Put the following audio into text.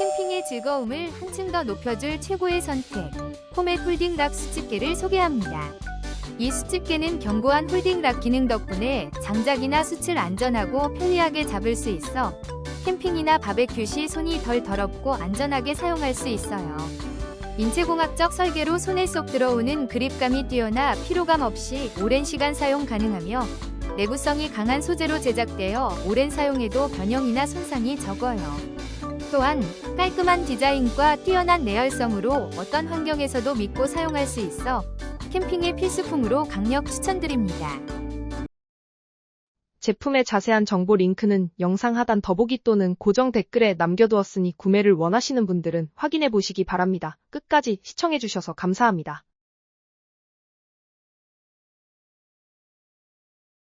캠핑의 즐거움을 한층 더 높여줄 최고의 선택, 포맷 홀딩락 수집개를 소개합니다. 이 수집개는 견고한 홀딩락 기능 덕분에 장작이나 숯을 안전하고 편리하게 잡을 수 있어 캠핑이나 바베큐 시 손이 덜 더럽고 안전하게 사용할 수 있어요. 인체공학적 설계로 손에 쏙 들어오는 그립감이 뛰어나 피로감 없이 오랜 시간 사용 가능하며 내구성이 강한 소재로 제작되어 오랜 사용해도 변형이나 손상이 적어요. 또한 깔끔한 디자인과 뛰어난 내열성으로 어떤 환경에서도 믿고 사용할 수 있어 캠핑의 필수품으로 강력 추천드립니다. 제품의 자세한 정보 링크는 영상 하단 더보기 또는 고정 댓글에 남겨두었으니 구매를 원하시는 분들은 확인해 보시기 바랍니다. 끝까지 시청해주셔서 감사합니다.